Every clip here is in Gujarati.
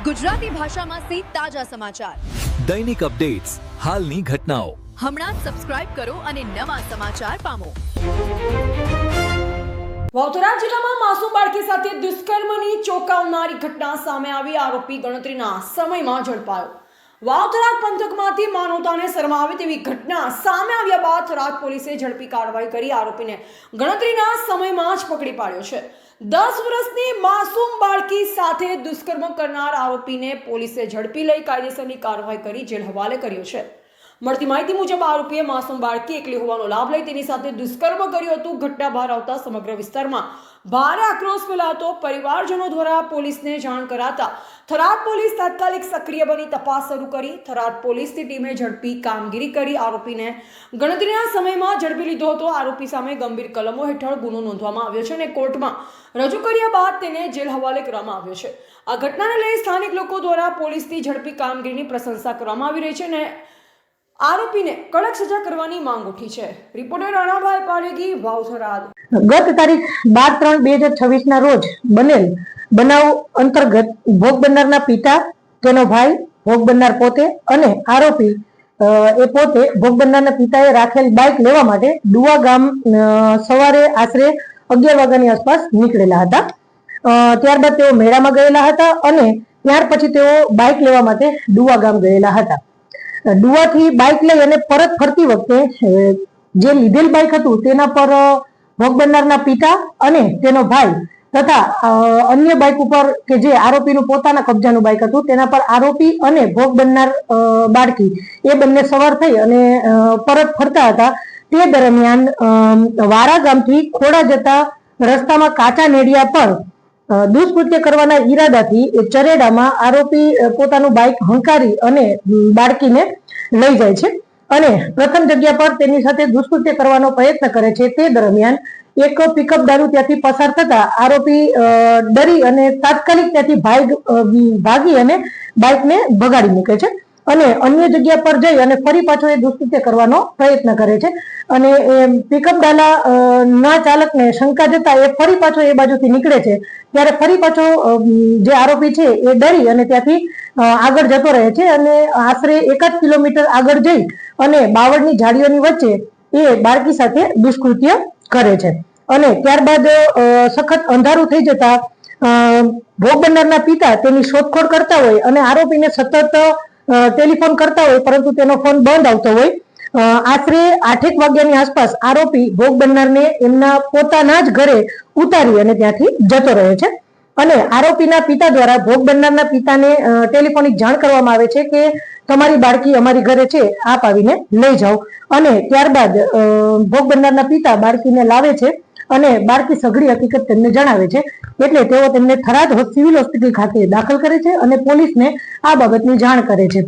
ગુજરાતી ભાષામાં સે તાજા સમાચાર, દૈનિક અપડેટ્સ, હાલની ઘટનાઓ. હમણાં જ સબસ્ક્રાઇબ કરો અને નવા સમાચાર પામો. વાવથરા જિલ્લામાં માસૂમ બાળકી સાથે દુષ્કર્મની ચોંકાવનારી ઘટના સામે આવી. આરોપી ગણતરીના સમયમાં ઝડપાયો. વાવથરા પંથકમાંથી માનવતાને શરમાવે તેવી ઘટના સામે આવ્યા બાદ થરાદ પોલીસે ઝડપી કાર્યવાહી કરી આરોપીને ગણતરીના સમયમાં જ પકડી પાડ્યો છે. 10 વર્ષની માસૂમ બાળકી સાથે દુષ્કર્મ કરનાર આરોપીને પોલીસે ઝડપી લઈ કાયદેસરની કાર્યવાહી કરી જેલ હવાલે કર્યો છે. મળતી માહિતી મુજબ આરોપીએ માસૂમ બાળકી એકલી હોવાનો લાભ લઈ તેની સાથે દુષ્કર્મ કર્યું હતું. ઘટના બહાર આવતા સમગ્ર વિસ્તારમાં ભારે આક્રોશ ફેલાતો પરિવારજનો દ્વારા પોલીસને જાણ કરાતા થરાદ પોલીસ તાત્કાલિક સક્રિય બની તપાસ શરૂ કરી. થરાદ પોલીસની ટીમે ઝડપી કામગીરી કરી આરોપીને ગણતરીના સમયમાં ઝડપી લીધો હતો. આરોપી સામે ગંભીર કલમો હેઠળ ગુનો નોંધવામાં આવ્યો છે અને કોર્ટમાં રજૂ કર્યા બાદ તેને જેલ હવાલે કરવામાં આવ્યો છે. આ ઘટનાને લઈ સ્થાનિક લોકો દ્વારા પોલીસની ઝડપી કામગીરીની પ્રશંસા કરવામાં આવી રહી છે અને આરોપીને કડક સજા કરવાની માંગ ઉઠી છે. રિપોર્ટર રાણાભાઈ પારેગી, વાવથરાદ. ગત તારીખ 12/3/2026 ના રોજ બનેલ બનાવ અંતર્ગત ભોગ બનનારના પિતા, તેનો ભાઈ, ભોગ બનનાર પોતે અને આરોપી એ પોતે ભોગ બનનારના પિતાએ રાખેલ બાઇક લેવા માટે ડુવા ગામ સવારે આશરે 11 વાગ્યાની આસપાસ નીકળેલા હતા. ત્યારબાદ તેઓ મેળામાં ગયેલા હતા અને ત્યાર પછી તેઓ બાઇક લેવા માટે ડુવા ગામ ગયેલા હતા. ડુવાથી બાઇક લઈ અને પરત ફરતી વખતે જે લીધેલ બાઇક હતું તેના પર ભોગ બનનારના પિતા અને તેનો ભાઈ તથા અન્ય બાઇક ઉપર કે જે આરોપીનું પોતાના કબજાનું બાઇક હતું તેના પર આરોપી અને ભોગ બનનાર બાળકી એ બંને સવાર થઈ અને પરત ફરતા હતા. તે દરમિયાન વારા ગામથી ખોડા જતા રસ્તામાં કાચા નેડિયા પર દુષ્કૃત્ય કરવાના ઈરાદાથી ચરેડામાં આરોપી પોતાનું બાઇક હંકારી અને બાળકીને લઈ જાય છે અને પ્રથમ જગ્યા પર તેની સાથે દુષ્કૃત્ય કરવાનો પ્રયત્ન કરે છે. તે દરમિયાન એક પિકઅપ ગાડી ત્યાંથી પસાર થતા આરોપી ડરી અને તાત્કાલિક ત્યાંથી ભાગી અને બાઇકને ભગાડી મૂકે છે અને અન્ય જગ્યા પર જઈ અને ફરી પાછો એ દુષ્કૃત્ય કરવાનો પ્રયત્ન કરે છે અને પિકઅપ ડાલા ના ચાલકને શંકા જતા એ ફરી પાછો એ બાજુથી નીકળે છે. ત્યારે ફરી પાછો જે આરોપી છે એ ડરી અને ત્યાંથી આગળ જતો રહે છે અને આશરે 1 કિલોમીટર આગળ જઈ અને બાવળની ઝાડીઓની વચ્ચે એ બાળકી સાથે દુષ્કૃત્ય કરે છે અને ત્યારબાદ સખત અંધારું થઈ જતા ભોગ બનનારના પિતા તેની શોધખોળ કરતા હોય અને આરોપીને સતત ટેલિફોન કરતા હોય પરંતુ તેનો ફોન બંધ આવતો હોય. આશરે 8 વાગ્યાની આસપાસ આરોપી ભોગ બનનારને એમના પોતાના જ ઘરે ઉતારી અને ત્યાંથી જતો રહે છે અને આરોપીના પિતા દ્વારા ભોગ બનનારના પિતાને ટેલિફોનિક જાણ કરવામાં આવે છે કે તમારી બાળકી અમારી ઘરે છે, આપ આવીને લઈ જાઓ. અને ત્યારબાદ ભોગ બનનારના પિતા બાળકીને લાવે છે અને બાળકી સઘળી હકીકત તેમને જણાવે છે એટલે તેઓ તેમને થરાદ સિવિલ હોસ્પિટલ ખાતે દાખલ કરે છે અને પોલીસને આ બાબતની જાણ કરે છે.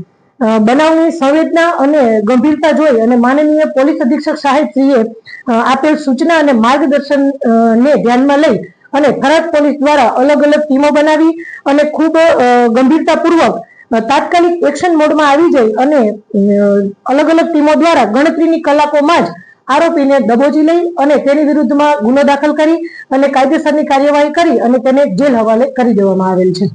બનાવની સંવેદના અને ગંભીરતા જોઈ અને માનનીય પોલીસ અધિક્ષક સાહેબશ્રીએ આપેલ સૂચના અને માર્ગદર્શન ને ધ્યાનમાં લઈ અને થરાદ પોલીસ દ્વારા અલગ અલગ ટીમો બનાવી અને ખૂબ ગંભીરતાપૂર્વક તાત્કાલિક એક્શન મોડમાં આવી જઈ અને અલગ અલગ ટીમો દ્વારા ગણતરીની કલાકોમાં જ આરોપીને દબોચી લઈ અને તેની વિરુદ્ધમાં ગુનો દાખલ કરી અને કાયદેસરની કાર્યવાહી કરી અને તેને જેલ હવાલે કરી દેવામાં આવેલ છે.